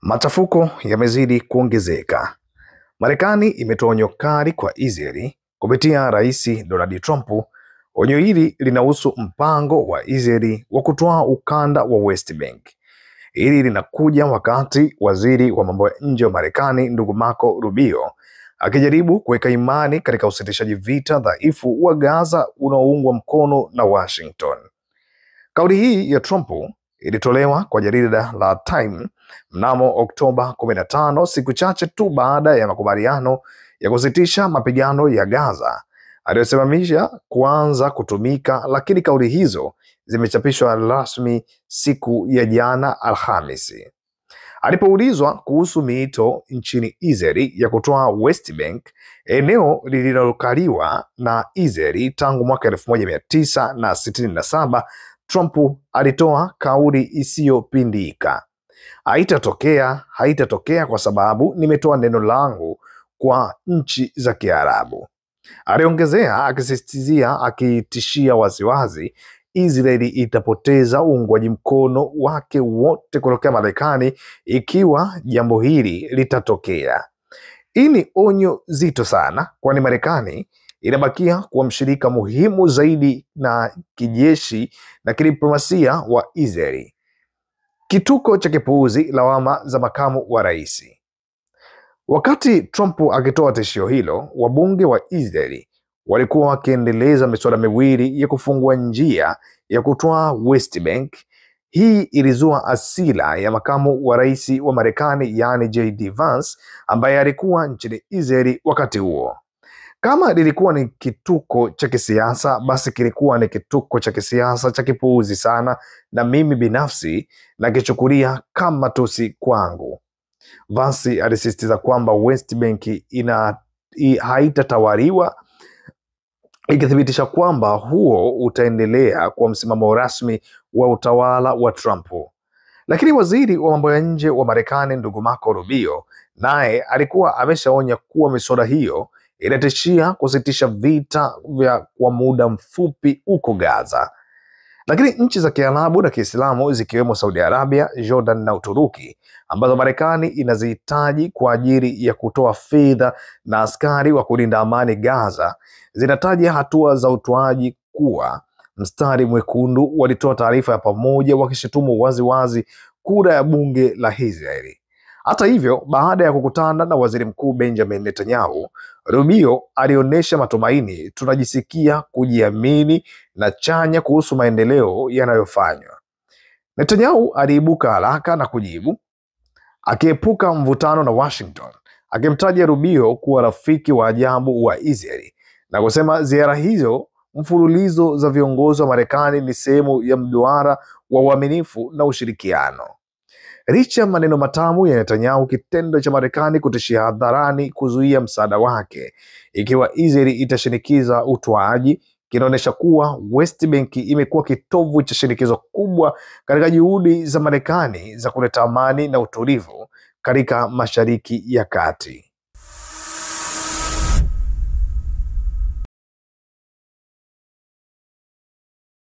Machafuko yamezidi kuongezeka. Marekani imetoa onyo kali kwa Israeli kupitia Rais Donald Trump. Onyo hili linahusu mpango wa Israeli wa kutoa ukanda wa West Bank. Hili linakuja wakati waziri wa mambo ya nje wa Marekani ndugu Marco Rubio akijaribu kuweka imani katika usitishaji vita dhaifu wa Gaza unaoungwa mkono na Washington. Kauli hii ya Trump ilitolewa kwa jarida la Time mnamo Oktoba 15, siku chache tu baada ya makubaliano ya kusitisha mapigano ya Gaza aliyosimamisha kuanza kutumika, lakini kauli hizo zimechapishwa rasmi siku ya jana Alhamisi. Alipoulizwa kuhusu miito nchini Israeli ya kutoa West Bank, eneo lililokaliwa na Israeli tangu mwaka 1967, Trump alitoa kauli isiyopindika. Haitatokea kwa sababu nimetoa neno langu kwa nchi za Kiarabu. Aliongezea akisisitizia, akitishia waziwazi Israeli itapoteza uungwaji mkono wake wote kutokea Marekani ikiwa jambo hili litatokea. Hii ni onyo zito sana, kwani Marekani inabakia kuwa mshirika muhimu zaidi na kijeshi na kidiplomasia wa Israeli. Kituko cha kipuuzi, lawama za makamu wa rais. Wakati Trump akitoa tishio hilo, wabunge wa Israeli walikuwa wakiendeleza miswada miwili ya kufungua njia ya kutoa West Bank. Hii ilizua hasira ya makamu wa rais wa Marekani, yani JD Vance, ambaye alikuwa nchini Israeli wakati huo. Kama lilikuwa ni kituko cha kisiasa, basi kilikuwa ni kituko cha kisiasa cha kipuuzi sana, na mimi binafsi nakichukulia kama tusi kwangu. Vance alisisitiza kwamba West Bank haitatawaliwa, ikithibitisha kwamba huo utaendelea kwa msimamo rasmi wa utawala wa Trump. Lakini waziri wa mambo ya nje wa Marekani ndugu Marco Rubio naye alikuwa ameshaonya kuwa miswada hiyo inatishia kusitisha vita kwa muda mfupi huko Gaza. Lakini nchi za Kiarabu na Kiislamu zikiwemo Saudi Arabia, Jordan na Uturuki, ambazo Marekani inazihitaji kwa ajili ya kutoa fedha na askari wa kulinda amani Gaza, zinataja hatua za utoaji kuwa mstari mwekundu. Walitoa taarifa ya pamoja wakishutumu waziwazi kura ya bunge la Israeli. Hata hivyo, baada ya kukutana na waziri mkuu Benjamin Netanyahu, Rubio alionyesha matumaini, tunajisikia kujiamini na chanya kuhusu maendeleo yanayofanywa. Netanyahu aliibuka haraka na kujibu, akiepuka mvutano na Washington, akimtaja Rubio kuwa rafiki wa ajabu wa Israeli na kusema ziara hizo mfululizo za viongozi wa Marekani ni sehemu ya mduara wa uaminifu na ushirikiano. Licha maneno matamu ya Netanyahu, kitendo cha Marekani kutishia hadharani kuzuia msaada wake ikiwa Israeli itashinikiza utoaji kinaonyesha kuwa West Bank imekuwa kitovu cha shinikizo kubwa katika juhudi za Marekani za kuleta amani na utulivu katika Mashariki ya Kati.